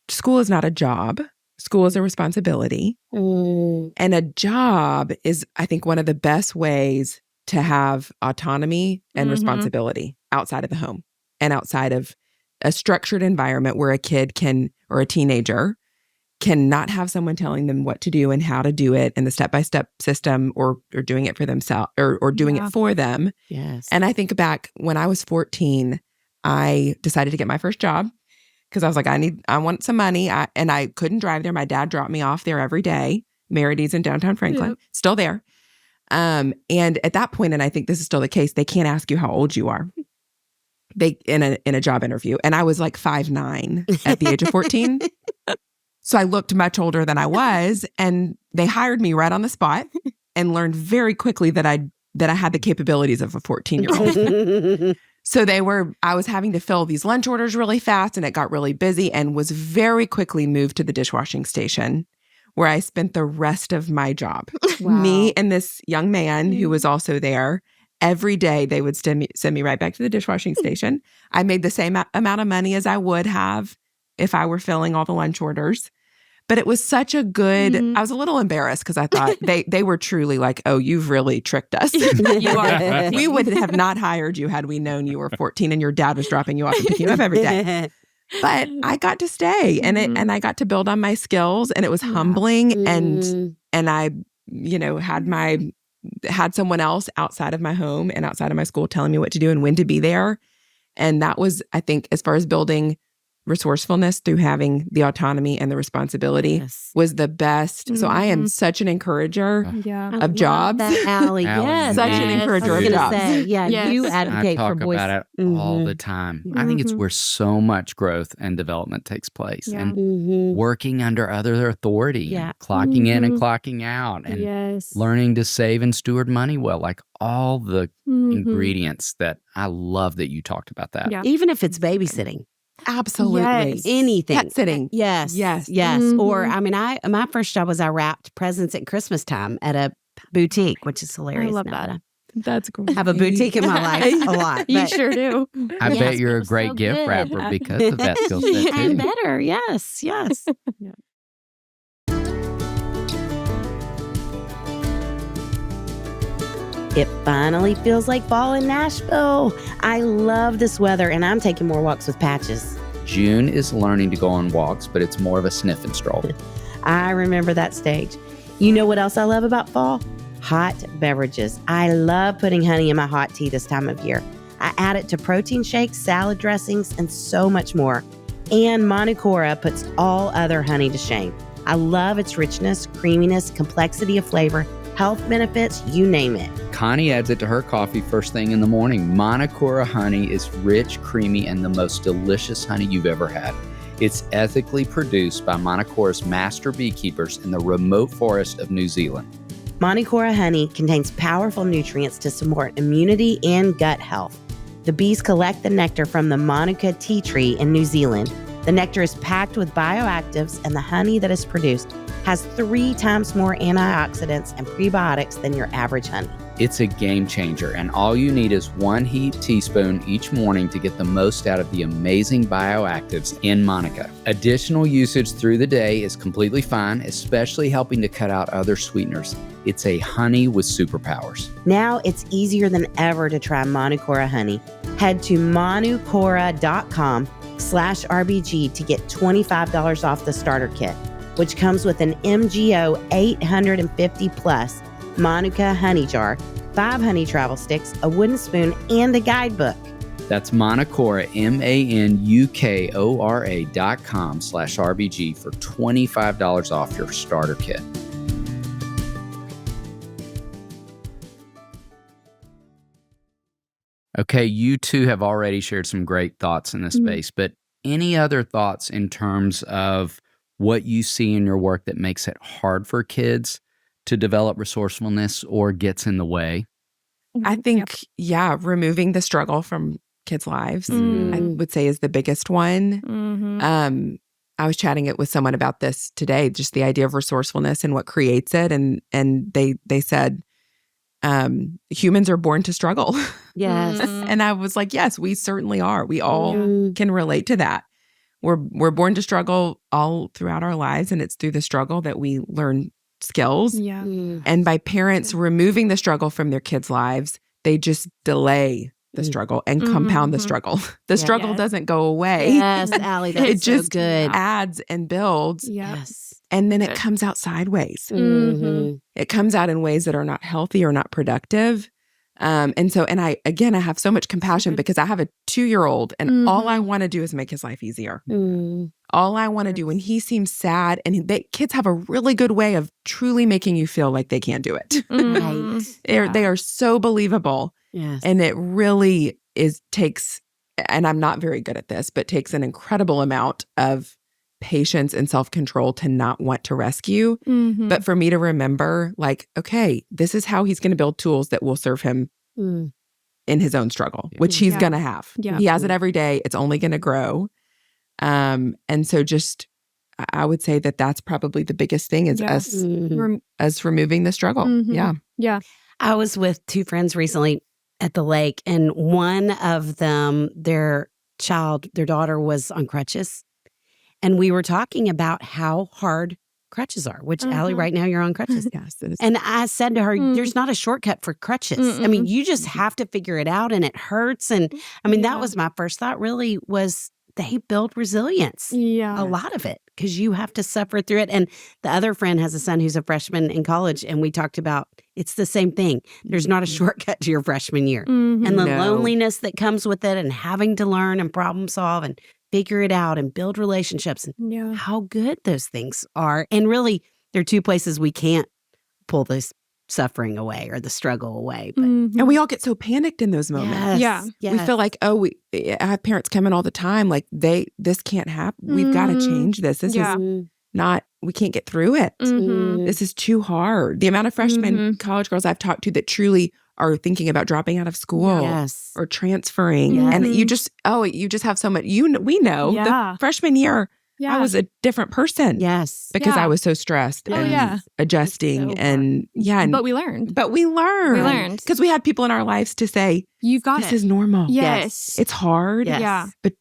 school is not a job. School is a responsibility. And a job is, I think, one of the best ways to have autonomy and responsibility outside of the home and outside of a structured environment where a kid can, or a teenager, can not have someone telling them what to do and how to do it and the step-by-step system or doing it for themselves or doing it for them. Yes. And I think back when I was 14, I decided to get my first job because I was like, I want some money. And I couldn't drive there. My dad dropped me off there every day. Merides in downtown Franklin, still there. And at that point, and I think this is still the case, they can't ask you how old you are. They in a job interview. And I was like 5'9" at the age of 14. So I looked much older than I was, and they hired me right on the spot and learned very quickly that I had the capabilities of a 14-year-old. So I was having to fill these lunch orders really fast, and it got really busy, and was very quickly moved to the dishwashing station where I spent the rest of my job. Wow. Me and this young man who was also there. Every day they would send me right back to the dishwashing station. I made the same amount of money as I would have if I were filling all the lunch orders. But it was such a good, I was a little embarrassed because I thought they were truly like, oh, you've really tricked us. We would have not hired you had we known you were 14 and your dad was dropping you off and picking you up every day. But I got to stay and I got to build on my skills, and it was humbling. And I, had someone else outside of my home and outside of my school telling me what to do and when to be there. And that was, I think, as far as building resourcefulness through having the autonomy and the responsibility was the best. So I am such an encourager of jobs. Allye. Yes. Such an encourager of jobs. You I advocate for talk boys. about it all the time. I think it's where so much growth and development takes place. And working under other authority, and clocking in and clocking out, and learning to save and steward money well, like all the ingredients that I love that you talked about that. Yeah. Even if it's babysitting. Absolutely. Yes. Anything. Pet sitting. Yes. Yes. Or, my first job was I wrapped presents at Christmas time at a boutique, which is hilarious. I love now that. That's great. I have a boutique in my life a lot. You but- sure do. I Yes, bet you're it a was great so gift good. wrapper because of that skill set And too. better. Yes. It finally feels like fall in Nashville. I love this weather, and I'm taking more walks with Patches. June is learning to go on walks, but it's more of a sniff and stroll. I remember that stage. You know what else I love about fall? Hot beverages. I love putting honey in my hot tea this time of year. I add it to protein shakes, salad dressings, and so much more. And Monicora puts all other honey to shame. I love its richness, creaminess, complexity of flavor, health benefits, you name it. Connie adds it to her coffee first thing in the morning. Monicora honey is rich, creamy, and the most delicious honey you've ever had. It's ethically produced by Monicora's master beekeepers in the remote forest of New Zealand. Monicora honey contains powerful nutrients to support immunity and gut health. The bees collect the nectar from the Monica tea tree in New Zealand. The nectar is packed with bioactives, and the honey that is produced has 3 times more antioxidants and prebiotics than your average honey. It's a game changer, and all you need is 1 heaped teaspoon each morning to get the most out of the amazing bioactives in Monica. Additional usage through the day is completely fine, especially helping to cut out other sweeteners. It's a honey with superpowers. Now it's easier than ever to try Monicora honey. Head to monucora.com/RBG to get $25 off the starter kit, which comes with an MGO 850 plus Monica honey jar, 5 honey travel sticks, a wooden spoon, and a guidebook. That's Monicora, MANUKORA.com/RBG for $25 off your starter kit. Okay, you two have already shared some great thoughts in this space, but any other thoughts in terms of what you see in your work that makes it hard for kids to develop resourcefulness or gets in the way? I think, removing the struggle from kids' lives, I would say is the biggest one. I was chatting it with someone about this today, just the idea of resourcefulness and what creates it. And they said, humans are born to struggle. Yes. And I was like, yes, we certainly are. We all can relate to that. We're born to struggle all throughout our lives, and it's through the struggle that we learn skills. Yeah. And by parents removing the struggle from their kids' lives, they just delay the struggle and compound the struggle. The struggle doesn't go away. Yes, Allye, that's it just so good. adds and builds. Yes. And then it comes out sideways. Mm-hmm. It comes out in ways that are not healthy or not productive. And I have so much compassion because I have a 2-year-old and all I want to do is make his life easier. All I want to do when he seems sad, and kids have a really good way of truly making you feel like they can't do it. Right. They are so believable. Yes. And it really takes, and I'm not very good at this, but takes an incredible amount of patience and self-control to not want to rescue. But for me to remember, like, okay, this is how he's going to build tools that will serve him in his own struggle, which he's going to have. Yeah. He has it every day. It's only going to grow. And so just, I would say that that's probably the biggest thing is us removing the struggle. Yeah. I was with 2 friends recently at the lake, and one of them, their daughter was on crutches. And we were talking about how hard crutches are, which Allye, right now you're on crutches. Yes. It is. And I said to her, there's not a shortcut for crutches. I mean, you just have to figure it out, and it hurts. And I mean, that was my first thought really was they build resilience. Yeah. A lot of it, because you have to suffer through it. And the other friend has a son who's a freshman in college, and we talked about it's the same thing. There's not a shortcut to your freshman year. And the loneliness that comes with it, and having to learn and problem solve and figure it out and build relationships, and how good those things are. And really, there are 2 places we can't pull this suffering away or the struggle away. But And we all get so panicked in those moments. yes, We feel like, I have parents come in all the time, like this can't happen. We've got to change this. This is not, we can't get through it. This is too hard. The amount of freshmen college girls I've talked to that truly are thinking about dropping out of school or transferring. And you just have so much, we know the freshman year, I was a different person. Yes. Because I was so stressed and adjusting so But we learned. We learned. Because we had people in our lives to say, you've got this is normal. Yes. It's hard. Yes. Yeah. But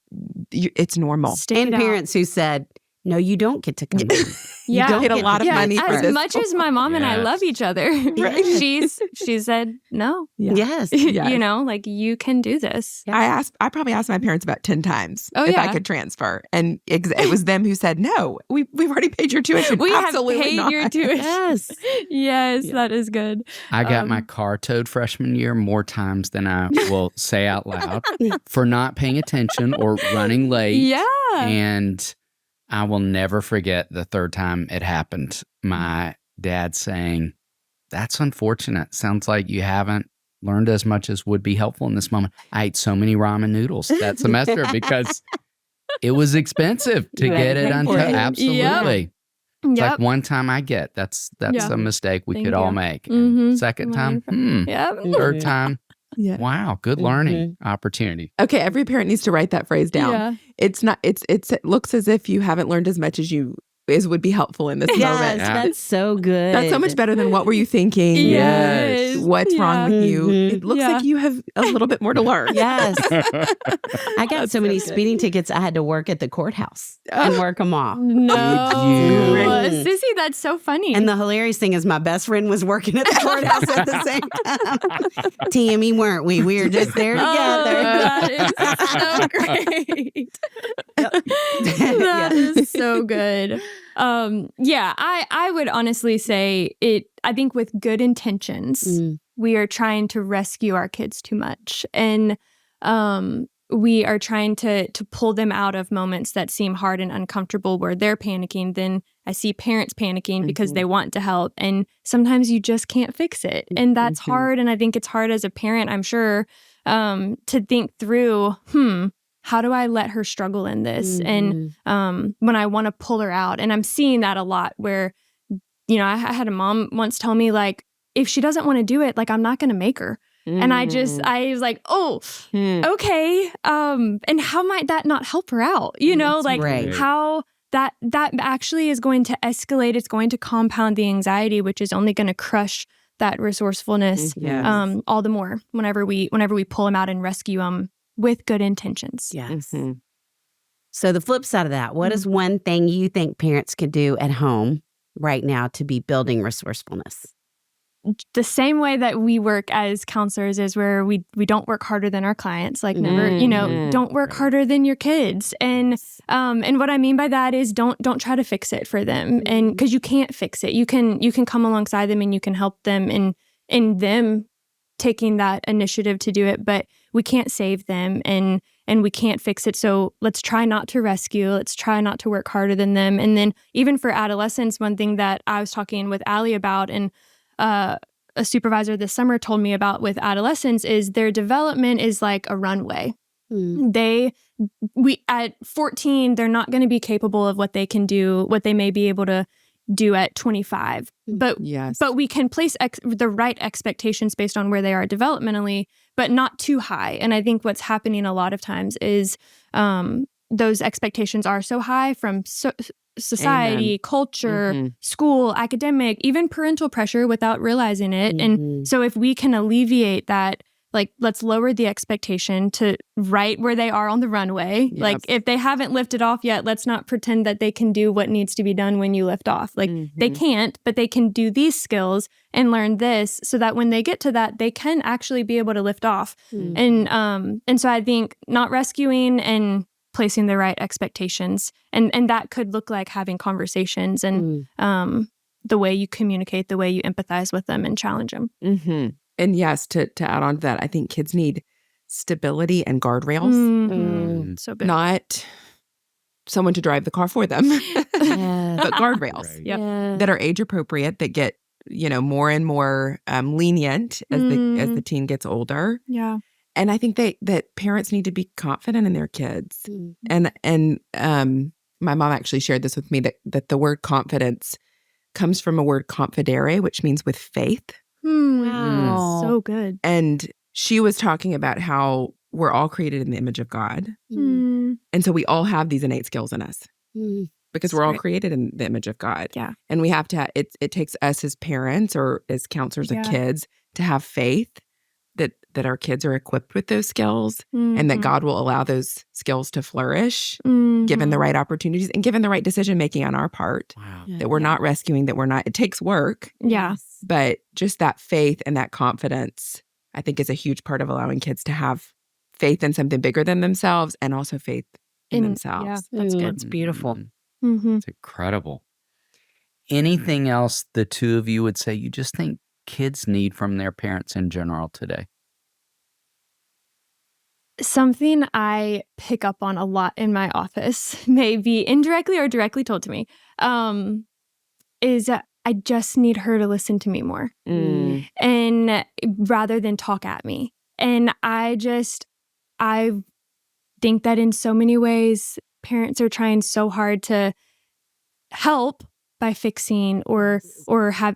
it's normal. And parents who said, no, you don't get to come home. You Yeah. don't paid a get lot to of come money home. for As this. much as my mom and I Yes. love each other, Yes. she said no. Yeah. Yes. Yes. You know, like you can do this. I probably asked my parents about 10 times Oh, if I yeah. could transfer. And it was them who said, no, we've already paid your tuition. We Absolutely have paid not. your tuition. Yes. Yes, Yeah. that is good. I got my car towed freshman year more times than I will say out loud for not paying attention or running late. Yeah. And I will never forget the third time it happened. My dad saying, "That's unfortunate. Sounds like you haven't learned as much as would be helpful in this moment." I ate so many ramen noodles that semester because it was expensive to Right, get it pay for untowed. it. Absolutely. It's Yep. like one time I get. That's Yeah. a mistake we Thank could all you. make. Mhm. Second Learning time, Yep. third time, Yeah. wow, good learning opportunity. Okay, every parent needs to write that phrase down. Yeah. It looks as if you haven't learned as much as would be helpful in this Yes, moment. Yeah. that's so good. That's so much better than what were you thinking? Yes. What's wrong with you? Mhm. It looks Yeah. like you have a little bit more to learn. Yes. I got That's so many so good. speeding tickets, I had to work at the courthouse and work them off. No. Did you? Sissy, that's so funny. And the hilarious thing is my best friend was working at the courthouse at the same time. Tammy, weren't we? We were just there together. That is so great. That is so good. I would honestly say I think with good intentions, we are trying to rescue our kids too much. And we are trying to pull them out of moments that seem hard and uncomfortable where they're panicking. Then I see parents panicking because they want to help. And sometimes you just can't fix it. And that's hard. And I think it's hard as a parent, I'm sure, to think through, how do I let her struggle in this? And when I want to pull her out. And I'm seeing that a lot where, I had a mom once tell me, like, if she doesn't want to do it, like, I'm not going to make her. And I was like, okay. And how might that not help her out? That's right. How that actually is going to escalate. It's going to compound the anxiety, which is only going to crush that resourcefulness all the more whenever we pull them out and rescue them with good intentions. Yes. So the flip side of that, what is one thing you think parents could do at home right now to be building resourcefulness? The same way that we work as counselors is where we don't work harder than our clients. Like never, don't work harder than your kids. And what I mean by that is don't try to fix it for them. And because you can't fix it. You can come alongside them and you can help them in them taking that initiative to do it, but we can't save them and we can't fix it. So let's try not to rescue. Let's try not to work harder than them. And then even for adolescents, one thing that I was talking with Allye about and a supervisor this summer told me about with adolescents is their development is like a runway. At 14, they're not going to be capable of what they can do, what they may be able to do at 25. But we can place the right expectations based on where they are developmentally, but not too high. And I think what's happening a lot of times is those expectations are so high from society, culture, school, academic, even parental pressure without realizing it. And so if we can alleviate that, like, let's lower the expectation to right where they are on the runway. Yep. Like, if they haven't lifted off yet, let's not pretend that they can do what needs to be done when you lift off. Like, they can't, but they can do these skills and learn this so that when they get to that, they can actually be able to lift off. And so I think not rescuing and placing the right expectations. And that could look like having conversations and the way you communicate, the way you empathize with them and challenge them. And yes, to add on to that, I think kids need stability and guardrails. So good. Not someone to drive the car for them, but guardrails that are age appropriate, that get, more and more lenient as the teen gets older. Yeah. And I think that parents need to be confident in their kids. And my mom actually shared this with me, that the word confidence comes from a word confidere, which means with faith. Wow. So good. And she was talking about how we're all created in the image of God. And so we all have these innate skills in us because we're all created in the image of God. Yeah. And we have to, it takes us as parents or as counselors of kids to have faith that our kids are equipped with those skills and that God will allow those skills to flourish given the right opportunities and given the right decision making on our part. Wow. That we're not rescuing, that we're not, it takes work. Yeah. But just that faith and that confidence, I think, is a huge part of allowing kids to have faith in something bigger than themselves and also faith in themselves. Yeah, that's good. It's beautiful. It's incredible. Anything else the two of you would say you just think kids need from their parents in general today? Something I pick up on a lot in my office, maybe indirectly or directly told to me, is I just need her to listen to me more, and rather than talk at me. And I think that in so many ways, parents are trying so hard to help by fixing or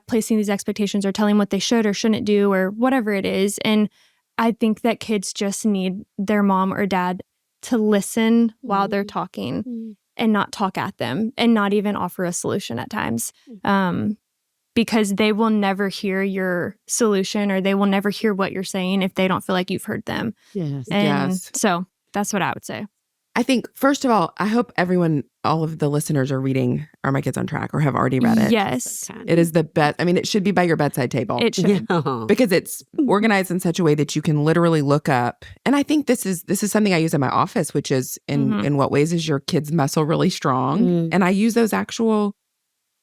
placing these expectations or telling what they should or shouldn't do or whatever it is. And I think that kids just need their mom or dad to listen while they're talking and not talk at them and not even offer a solution at times. Because they will never hear your solution or they will never hear what you're saying if they don't feel like you've heard them. Yes. And so that's what I would say. I think, first of all, I hope all of the listeners are reading Are My Kids on Track or have already read it. Yes. It is the best. I mean, it should be by your bedside table. It should. Because it's organized in such a way that you can literally look up. And I think this is something I use in my office, which is in what ways is your kid's muscle really strong? And I use those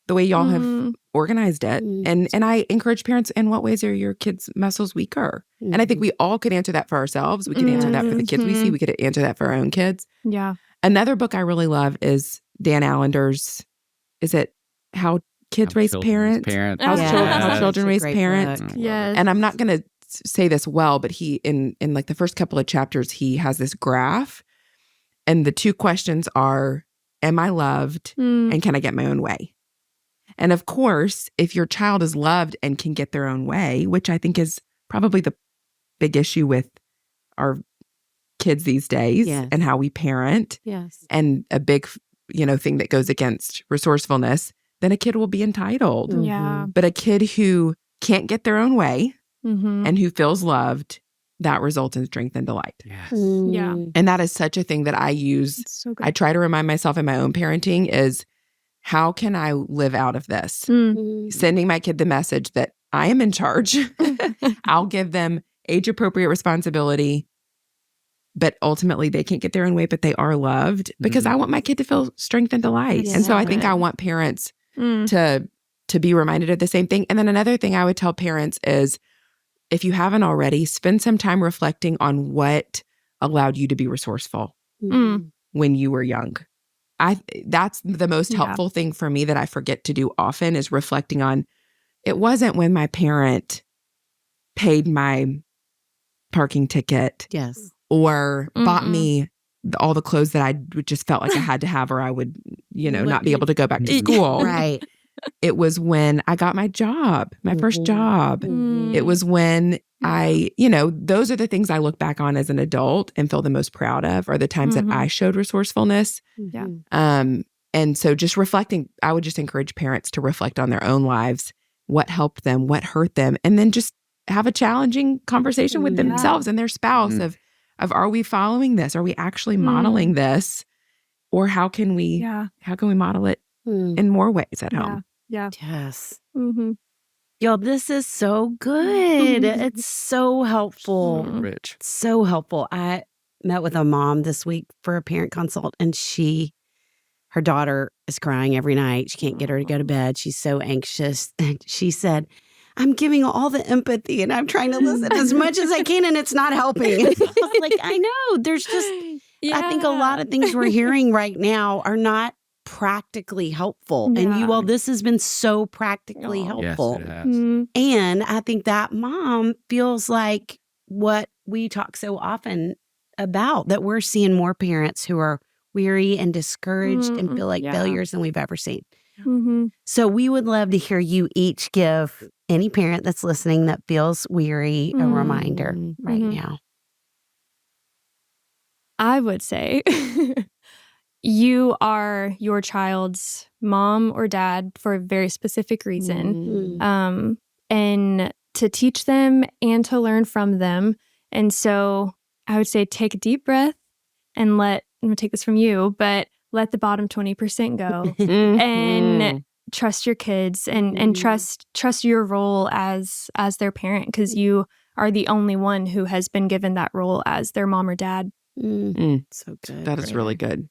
the way y'all have organized it. And I encourage parents, in what ways are your kids' muscles weaker? And I think we all could answer that for ourselves. We could answer that for the kids we see. We could answer that for our own kids. Yeah. Another book I really love is Dan Allender's, is it How Kids Raise Parents? How Children Raise Parents. Yes. And I'm not going to say this well, but he, in like the first couple of chapters, he has this graph. And the two questions are, am I loved? And can I get my own way? And of course, if your child is loved and can get their own way, which I think is probably the big issue with our kids these days and how we parent, and a big, thing that goes against resourcefulness, then a kid will be entitled. Yeah. But a kid who can't get their own way and who feels loved, that results in strength and delight. Yes. Yeah. And that is such a thing that I use. So good. I try to remind myself in my own parenting is, how can I live out of this? Sending my kid the message that I am in charge. I'll give them age-appropriate responsibility, but ultimately they can't get their own way, but they are loved because I want my kid to feel strength and delight. And so I think I want parents to be reminded of the same thing. And then another thing I would tell parents is, if you haven't already, spend some time reflecting on what allowed you to be resourceful when you were young. That's the most helpful thing for me that I forget to do often, is reflecting on, it wasn't when my parent paid my parking ticket or bought me all the clothes that I just felt like I had to have, or I would, not be able to go back to school. Right. It was when I got my job, my first job. It was when those are the things I look back on as an adult and feel the most proud of, are the times that I showed resourcefulness. Yeah. And so just reflecting, I would just encourage parents to reflect on their own lives, what helped them, what hurt them, and then just have a challenging conversation with themselves and their spouse of are we following this? Are we actually modeling this? Or how can we model it in more ways at home? Yeah. Yes. Y'all, this is so good. It's so helpful. Rich. So helpful. I met with a mom this week for a parent consult, and her daughter is crying every night. She can't get her to go to bed. She's so anxious. And she said, I'm giving all the empathy and I'm trying to listen as much as I can, and it's not helping. I was like, I know. There's just, I think a lot of things we're hearing right now are not practically helpful. Yeah. And you all, this has been so practically helpful. Yes, it has. And I think that mom feels like what we talk so often about, that we're seeing more parents who are weary and discouraged and feel like failures than we've ever seen. So we would love to hear you each give any parent that's listening that feels weary a reminder right now. I would say you are your child's mom or dad for a very specific reason. And to teach them and to learn from them. And so I would say take a deep breath and I'm going to take this from you, but let the bottom 20% go and trust your kids and trust your role as their parent, because you are the only one who has been given that role as their mom or dad. So good. That is really good.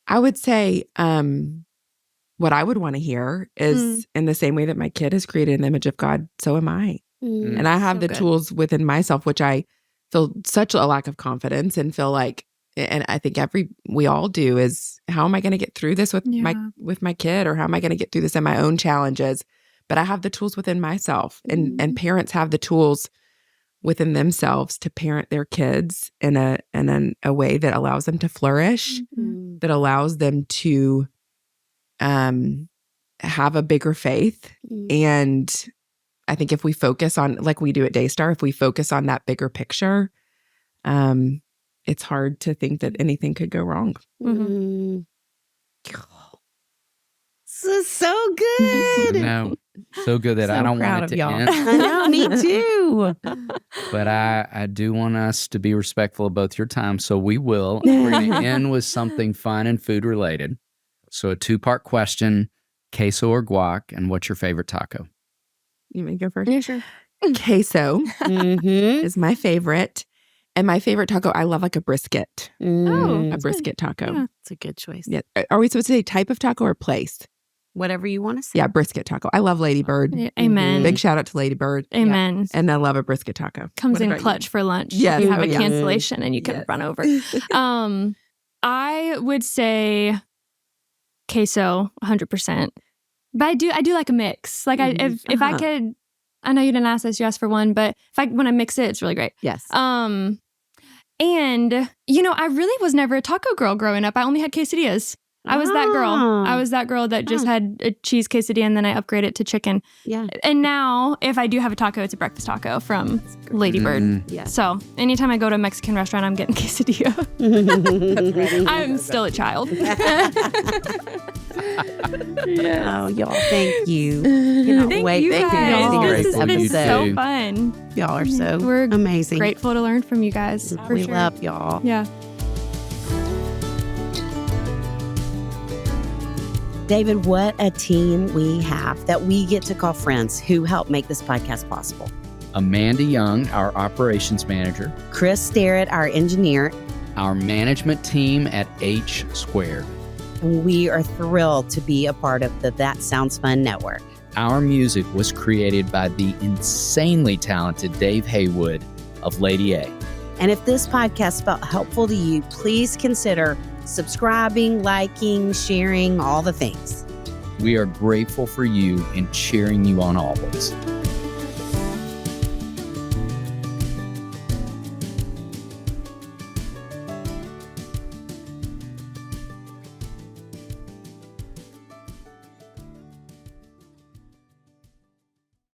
I would say what I would want to hear is in the same way that my kid is created in the image of God, so am I. And I have the tools within myself, which I feel such a lack of confidence and feel like, and I think we all do, is how am I going to get through this with my kid, or how am I going to get through this in my own challenges? But I have the tools within myself, and parents have the tools within themselves to parent their kids in a way that allows them to flourish, that allows them to have a bigger faith. And I think if we focus on, like we do at Daystar, if we focus on that bigger picture, it's hard to think that anything could go wrong. This is so good. No, so good that I don't want it to end. I know, me too. But I do want us to be respectful of both your time. So we will. We're going to end with something fun and food related. So a 2-part question, queso or guac, and what's your favorite taco? You may go first. Yeah, sure. Queso is my favorite. And my favorite taco, I love like a brisket. A brisket taco. Yeah. It's a good choice. Yeah. Are we supposed to say type of taco or place? Whatever you want to say. Yeah, brisket taco. I love Lady Bird. Amen. Big shout out to Lady Bird. Amen. Yeah. And I love a brisket taco. Comes What in about clutch for lunch. Yes. You have a Yeah. cancellation and you can run over. I would say queso 100%. But I do like a mix. Like if I could, I know you didn't ask this, you asked for one, but when I mix it, it's really great. Yes. And I really was never a taco girl growing up. I only had quesadillas. I was that girl. I was that girl that just had a cheese quesadilla and then I upgraded to chicken. Yeah. And now if I do have a taco, it's a breakfast taco from Lady Bird. Yeah. So anytime I go to a Mexican restaurant, I'm getting quesadilla. I'm still a child. Oh, y'all, thank you. Thank you guys. This has been so too. fun. Y'all are so We're amazing. Grateful to learn from you guys. For We sure. love y'all. Yeah. David, what a team we have that we get to call friends who help make this podcast possible. Amanda Young, our operations manager. Chris Starrett, our engineer. Our management team at H Squared. And we are thrilled to be a part of the That Sounds Fun network. Our music was created by the insanely talented Dave Haywood of Lady A. And if this podcast felt helpful to you, please consider subscribing, liking, sharing, all the things. We are grateful for you and cheering you on always.